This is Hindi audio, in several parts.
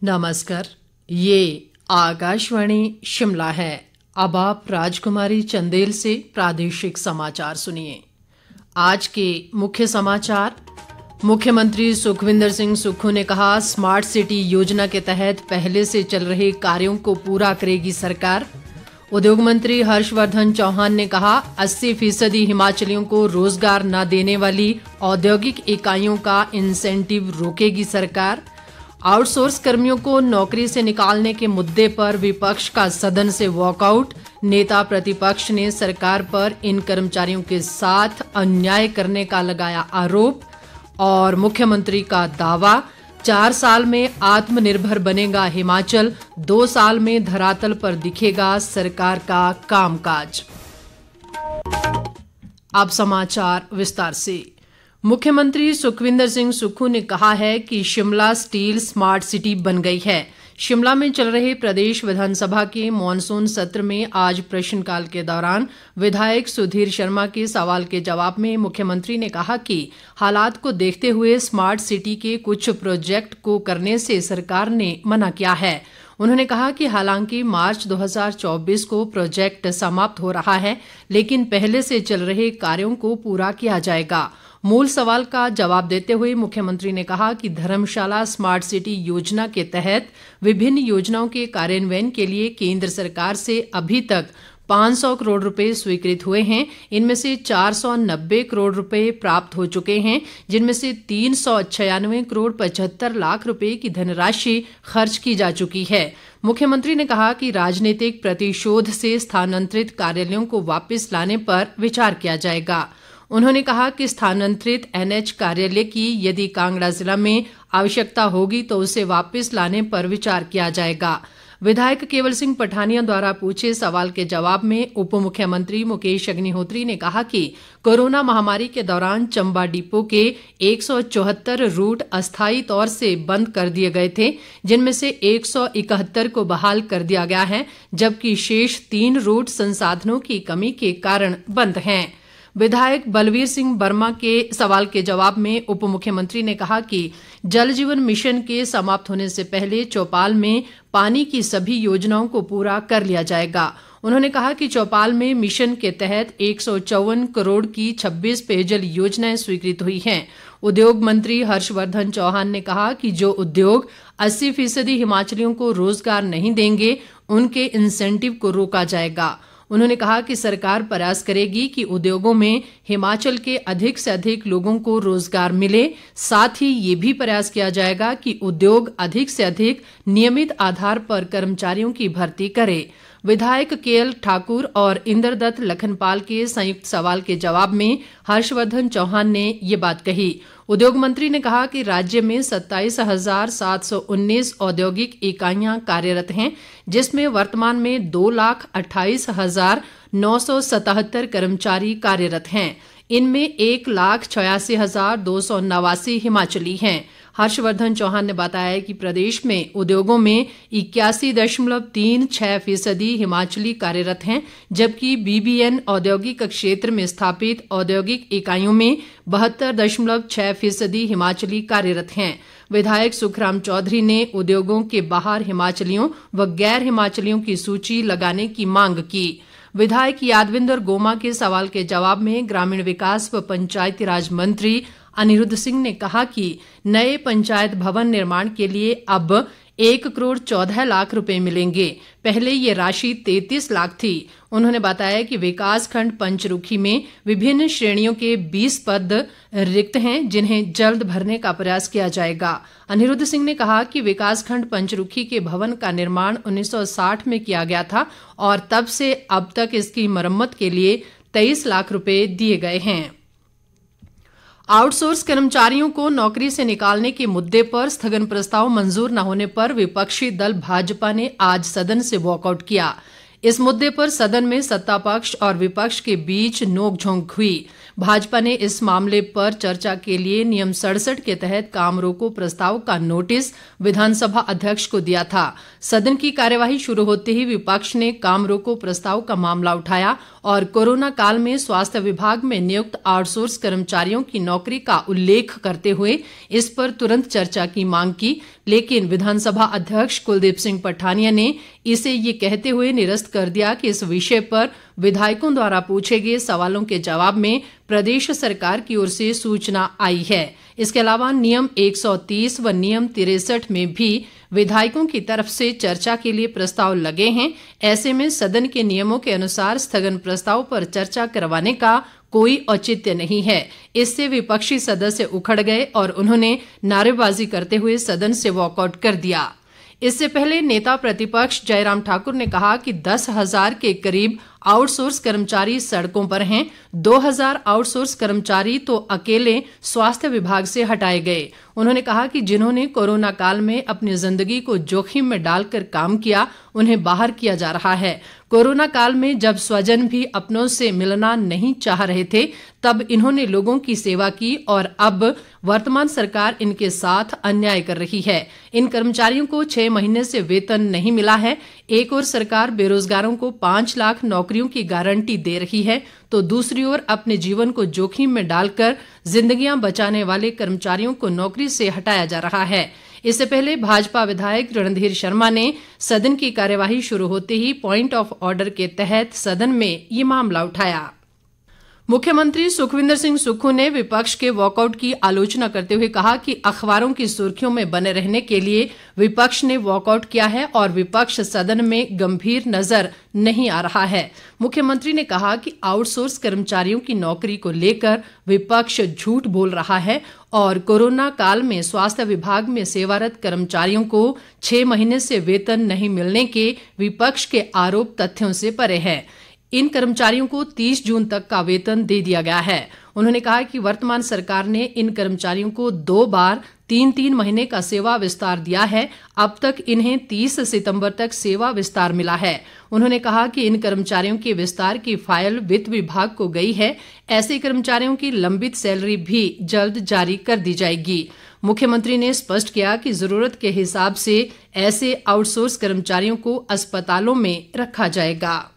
नमस्कार, ये आकाशवाणी शिमला है। अब आप राजकुमारी चंदेल से प्रादेशिक समाचार सुनिए। आज के मुख्य समाचार। मुख्यमंत्री सुखविंदर सिंह सुक्खू ने कहा, स्मार्ट सिटी योजना के तहत पहले से चल रहे कार्यों को पूरा करेगी सरकार। उद्योग मंत्री हर्षवर्धन चौहान ने कहा, 80% हिमाचलियों को रोजगार न देने वाली औद्योगिक इकाइयों का इंसेंटिव रोकेगी सरकार। आउटसोर्स कर्मियों को नौकरी से निकालने के मुद्दे पर विपक्ष का सदन से वॉकआउट। नेता प्रतिपक्ष ने सरकार पर इन कर्मचारियों के साथ अन्याय करने का लगाया आरोप। और मुख्यमंत्री का दावा, 4 साल में आत्मनिर्भर बनेगा हिमाचल, 2 साल में धरातल पर दिखेगा सरकार का कामकाज। अब समाचार विस्तार से। मुख्यमंत्री सुखविंदर सिंह सुक्खू ने कहा है कि शिमला स्टील स्मार्ट सिटी बन गई है। शिमला में चल रहे प्रदेश विधानसभा के मॉनसून सत्र में आज प्रश्नकाल के दौरान विधायक सुधीर शर्मा के सवाल के जवाब में मुख्यमंत्री ने कहा कि हालात को देखते हुए स्मार्ट सिटी के कुछ प्रोजेक्ट को करने से सरकार ने मना किया है। उन्होंने कहा कि हालांकि मार्च 2024 को प्रोजेक्ट समाप्त हो रहा है, लेकिन पहले से चल रहे कार्यों को पूरा किया जाएगा। मूल सवाल का जवाब देते हुए मुख्यमंत्री ने कहा कि धर्मशाला स्मार्ट सिटी योजना के तहत विभिन्न योजनाओं के कार्यान्वयन के लिए केंद्र सरकार से अभी तक 500 करोड़ रुपए स्वीकृत हुए हैं। इनमें से 490 करोड़ रुपए प्राप्त हो चुके हैं, जिनमें से 396 करोड़ 75 लाख रुपए की धनराशि खर्च की जा चुकी है। मुख्यमंत्री ने कहा कि राजनीतिक प्रतिशोध से स्थानांतरित कार्यालयों को वापस लाने पर विचार किया जाएगा। उन्होंने कहा कि स्थानांतरित एनएच कार्यालय की यदि कांगड़ा जिला में आवश्यकता होगी तो उसे वापस लाने पर विचार किया जाएगा। विधायक केवल सिंह पठानिया द्वारा पूछे सवाल के जवाब में उप मुख्यमंत्री मुकेश अग्निहोत्री ने कहा कि कोरोना महामारी के दौरान चंबा डिपो के 174 रूट अस्थायी तौर से बंद कर दिए गए थे, जिनमें से 171 को बहाल कर दिया गया है, जबकि शेष 3 रूट संसाधनों की कमी के कारण बंद हैं। विधायक बलवीर सिंह वर्मा के सवाल के जवाब में उप मुख्यमंत्री ने कहा कि जल जीवन मिशन के समाप्त होने से पहले चौपाल में पानी की सभी योजनाओं को पूरा कर लिया जाएगा। उन्होंने कहा कि चौपाल में मिशन के तहत 154 करोड़ की 26 पेयजल योजनाएं स्वीकृत हुई हैं। उद्योग मंत्री हर्षवर्धन चौहान ने कहा कि जो उद्योग 80% हिमाचलियों को रोजगार नहीं देंगे, उनके इंसेंटिव को रोका जाएगा। उन्होंने कहा कि सरकार प्रयास करेगी कि उद्योगों में हिमाचल के अधिक से अधिक लोगों को रोजगार मिले। साथ ही ये भी प्रयास किया जाएगा कि उद्योग अधिक से अधिक नियमित आधार पर कर्मचारियों की भर्ती करे। विधायक केएल ठाकुर और इंद्रदत्त लखनपाल के संयुक्त सवाल के जवाब में हर्षवर्धन चौहान ने ये बात कही। उद्योग मंत्री ने कहा कि राज्य में 27,719 औद्योगिक इकाइयां कार्यरत हैं, जिसमें वर्तमान में 2,28,977 कर्मचारी कार्यरत हैं। इनमें 1,86,289 हिमाचली हैं। हर्षवर्धन चौहान ने बताया कि प्रदेश में उद्योगों में 81.36% हिमाचली कार्यरत हैं, जबकि बीबीएन औद्योगिक क्षेत्र में स्थापित औद्योगिक इकाइयों में 72.6% हिमाचली कार्यरत हैं। विधायक सुखराम चौधरी ने उद्योगों के बाहर हिमाचलियों व गैर हिमाचलियों की सूची लगाने की मांग की। विधायक यादविंदर गोमा के सवाल के जवाब में ग्रामीण विकास व पंचायती राज मंत्री अनिरुद्ध सिंह ने कहा कि नए पंचायत भवन निर्माण के लिए अब 1 करोड़ 14 लाख रुपए मिलेंगे। पहले ये राशि 33 लाख थी। उन्होंने बताया कि विकास खंड पंचरुखी में विभिन्न श्रेणियों के 20 पद रिक्त हैं, जिन्हें जल्द भरने का प्रयास किया जाएगा। अनिरुद्ध सिंह ने कहा कि विकास खंड पंचरुखी के भवन का निर्माण 1960 में किया गया था और तब से अब तक इसकी मरम्मत के लिए 23 लाख रुपए दिए गए हैं। आउटसोर्स कर्मचारियों को नौकरी से निकालने के मुद्दे पर स्थगन प्रस्ताव मंजूर न होने पर विपक्षी दल भाजपा ने आज सदन से वॉकआउट किया। इस मुद्दे पर सदन में सत्ता पक्ष और विपक्ष के बीच नोकझोंक हुई। भाजपा ने इस मामले पर चर्चा के लिए नियम 67 के तहत काम रोको प्रस्ताव का नोटिस विधानसभा अध्यक्ष को दिया था। सदन की कार्यवाही शुरू होते ही विपक्ष ने काम रोको प्रस्ताव का मामला उठाया और कोरोना काल में स्वास्थ्य विभाग में नियुक्त आउटसोर्स कर्मचारियों की नौकरी का उल्लेख करते हुए इस पर तुरंत चर्चा की मांग की। लेकिन विधानसभा अध्यक्ष कुलदीप सिंह पठानिया ने इसे ये कहते हुए निरस्त कर दिया कि इस विषय पर विधायकों द्वारा पूछे गए सवालों के जवाब में प्रदेश सरकार की ओर से सूचना आई है। इसके अलावा नियम 130 व नियम 63 में भी विधायकों की तरफ से चर्चा के लिए प्रस्ताव लगे हैं। ऐसे में सदन के नियमों के अनुसार स्थगन प्रस्ताव पर चर्चा करवाने का कोई औचित्य नहीं है। इससे विपक्षी सदस्य उखड़ गए और उन्होंने नारेबाजी करते हुए सदन से वॉकआउट कर दिया। इससे पहले नेता प्रतिपक्ष जयराम ठाकुर ने कहा कि 10,000 के करीब आउटसोर्स कर्मचारी सड़कों पर हैं। 2,000 आउटसोर्स कर्मचारी तो अकेले स्वास्थ्य विभाग से हटाए गए। उन्होंने कहा कि जिन्होंने कोरोना काल में अपनी जिंदगी को जोखिम में डालकर काम किया, उन्हें बाहर किया जा रहा है। कोरोना काल में जब स्वजन भी अपनों से मिलना नहीं चाह रहे थे, तब इन्होंने लोगों की सेवा की और अब वर्तमान सरकार इनके साथ अन्याय कर रही है। इन कर्मचारियों को 6 महीने से वेतन नहीं मिला है। एक ओर सरकार बेरोजगारों को 5 लाख नौकरियों की गारंटी दे रही है, तो दूसरी ओर अपने जीवन को जोखिम में डालकर जिंदगियां बचाने वाले कर्मचारियों को नौकरी से हटाया जा रहा है। इससे पहले भाजपा विधायक रणधीर शर्मा ने सदन की कार्यवाही शुरू होते ही पॉइंट ऑफ ऑर्डर के तहत सदन में ये मामला उठाया। मुख्यमंत्री सुखविंदर सिंह सुक्खू ने विपक्ष के वॉकआउट की आलोचना करते हुए कहा कि अखबारों की सुर्खियों में बने रहने के लिए विपक्ष ने वॉकआउट किया है और विपक्ष सदन में गंभीर नजर नहीं आ रहा है। मुख्यमंत्री ने कहा कि आउटसोर्स कर्मचारियों की नौकरी को लेकर विपक्ष झूठ बोल रहा है और कोरोना काल में स्वास्थ्य विभाग में सेवारत कर्मचारियों को 6 महीने से वेतन नहीं मिलने के विपक्ष के आरोप तथ्यों से परे है। इन कर्मचारियों को 30 जून तक का वेतन दे दिया गया है। उन्होंने कहा कि वर्तमान सरकार ने इन कर्मचारियों को 2 बार 3-3 महीने का सेवा विस्तार दिया है। अब तक इन्हें 30 सितंबर तक सेवा विस्तार मिला है। उन्होंने कहा कि इन कर्मचारियों के विस्तार की फाइल वित्त विभाग को गई है। ऐसे कर्मचारियों की लंबित सैलरी भी जल्द जारी कर दी जाएगी। मुख्यमंत्री ने स्पष्ट किया कि जरूरत के हिसाब से ऐसे आउटसोर्स कर्मचारियों को अस्पतालों में रखा जाएगा।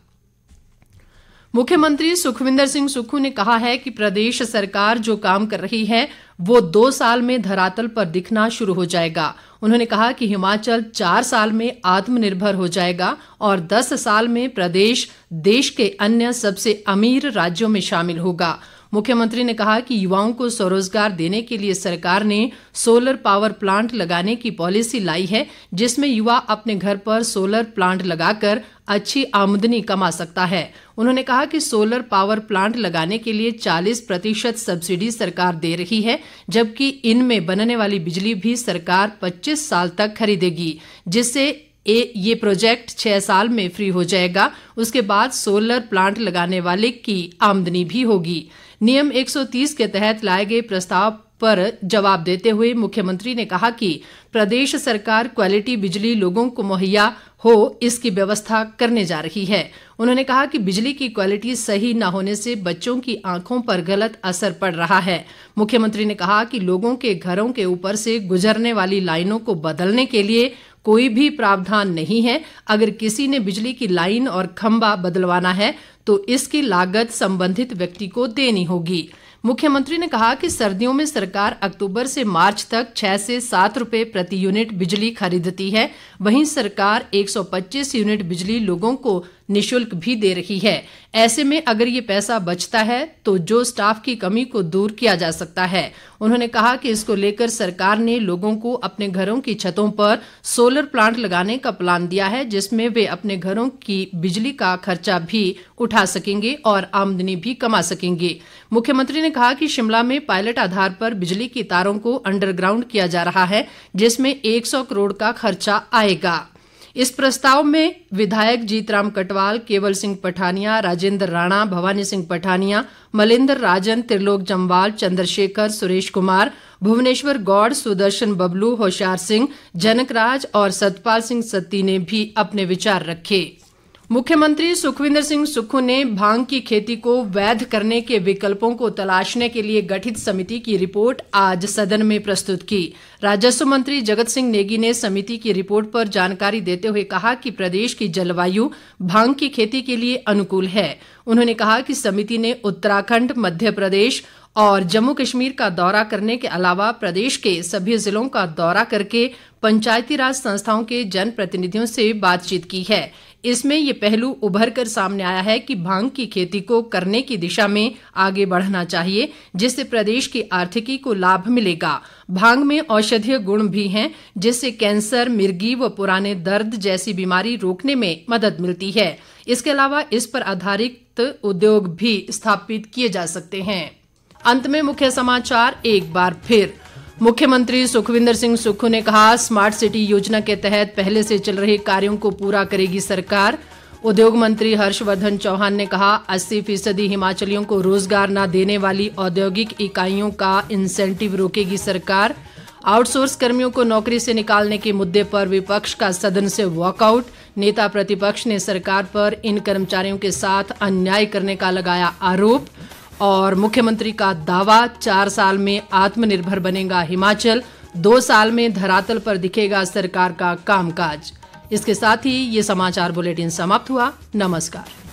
मुख्यमंत्री सुखविंदर सिंह सुक्खू ने कहा है कि प्रदेश सरकार जो काम कर रही है वो 2 साल में धरातल पर दिखना शुरू हो जाएगा। उन्होंने कहा कि हिमाचल 4 साल में आत्मनिर्भर हो जाएगा और 10 साल में प्रदेश देश के अन्य सबसे अमीर राज्यों में शामिल होगा। मुख्यमंत्री ने कहा कि युवाओं को स्वरोजगार देने के लिए सरकार ने सोलर पावर प्लांट लगाने की पॉलिसी लाई है, जिसमें युवा अपने घर पर सोलर प्लांट लगाकर अच्छी आमदनी कमा सकता है। उन्होंने कहा कि सोलर पावर प्लांट लगाने के लिए 40% सब्सिडी सरकार दे रही है, जबकि इनमें बनने वाली बिजली भी सरकार 25 साल तक खरीदेगी, जिससे ये प्रोजेक्ट 6 साल में फ्री हो जाएगा। उसके बाद सोलर प्लांट लगाने वाले की आमदनी भी होगी। नियम 130 के तहत लाए गए प्रस्ताव पर जवाब देते हुए मुख्यमंत्री ने कहा कि प्रदेश सरकार क्वालिटी बिजली लोगों को मुहैया हो इसकी व्यवस्था करने जा रही है। उन्होंने कहा कि बिजली की क्वालिटी सही न होने से बच्चों की आंखों पर गलत असर पड़ रहा है। मुख्यमंत्री ने कहा कि लोगों के घरों के ऊपर से गुजरने वाली लाइनों को बदलने के लिए कोई भी प्रावधान नहीं है। अगर किसी ने बिजली की लाइन और खंभा बदलवाना है तो इसकी लागत संबंधित व्यक्ति को देनी होगी। मुख्यमंत्री ने कहा कि सर्दियों में सरकार अक्टूबर से मार्च तक 6 से 7 रुपए प्रति यूनिट बिजली खरीदती है। वहीं सरकार 125 यूनिट बिजली लोगों को निशुल्क भी दे रही है। ऐसे में अगर ये पैसा बचता है तो जो स्टाफ की कमी को दूर किया जा सकता है। उन्होंने कहा कि इसको लेकर सरकार ने लोगों को अपने घरों की छतों पर सोलर प्लांट लगाने का प्लान दिया है, जिसमें वे अपने घरों की बिजली का खर्चा भी उठा सकेंगे और आमदनी भी कमा सकेंगे। मुख्यमंत्री ने कहा कि शिमला में पायलट आधार पर बिजली की तारों को अंडरग्राउंड किया जा रहा है, जिसमें 100 करोड़ का खर्चा आएगा। इस प्रस्ताव में विधायक जीतराम कटवाल, केवल सिंह पठानिया, राजेंद्र राणा, भवानी सिंह पठानिया, मलिंदर राजन, त्रिलोक जम्वाल, चंद्रशेखर, सुरेश कुमार, भुवनेश्वर गौड़, सुदर्शन बबलू, होशियार सिंह, जनकराज और सतपाल सिंह सत्ती ने भी अपने विचार रखे। मुख्यमंत्री सुखविंदर सिंह सुक्खू ने भांग की खेती को वैध करने के विकल्पों को तलाशने के लिए गठित समिति की रिपोर्ट आज सदन में प्रस्तुत की। राजस्व मंत्री जगत सिंह नेगी ने समिति की रिपोर्ट पर जानकारी देते हुए कहा कि प्रदेश की जलवायु भांग की खेती के लिए अनुकूल है। उन्होंने कहा कि समिति ने उत्तराखंड, मध्य प्रदेश और जम्मू कश्मीर का दौरा करने के अलावा प्रदेश के सभी जिलों का दौरा करके पंचायती राज संस्थाओं के जनप्रतिनिधियों से बातचीत की है। इसमें ये पहलू उभर कर सामने आया है कि भांग की खेती को करने की दिशा में आगे बढ़ना चाहिए, जिससे प्रदेश की आर्थिकी को लाभ मिलेगा। भांग में औषधीय गुण भी हैं, जिससे कैंसर, मिर्गी व पुराने दर्द जैसी बीमारी रोकने में मदद मिलती है। इसके अलावा इस पर आधारित उद्योग भी स्थापित किए जा सकते हैं। अंत में मुख्य समाचार एक बार फिर। मुख्यमंत्री सुखविंदर सिंह सुक्खू ने कहा, स्मार्ट सिटी योजना के तहत पहले से चल रहे कार्यों को पूरा करेगी सरकार। उद्योग मंत्री हर्षवर्धन चौहान ने कहा, 80% हिमाचलियों को रोजगार न देने वाली औद्योगिक इकाइयों का इंसेंटिव रोकेगी सरकार। आउटसोर्स कर्मियों को नौकरी से निकालने के मुद्दे पर विपक्ष का सदन से वॉकआउट। नेता प्रतिपक्ष ने सरकार पर इन कर्मचारियों के साथ अन्याय करने का लगाया आरोप। और मुख्यमंत्री का दावा, 4 साल में आत्मनिर्भर बनेगा हिमाचल, 2 साल में धरातल पर दिखेगा सरकार का कामकाज। इसके साथ ही ये समाचार बुलेटिन समाप्त हुआ। नमस्कार।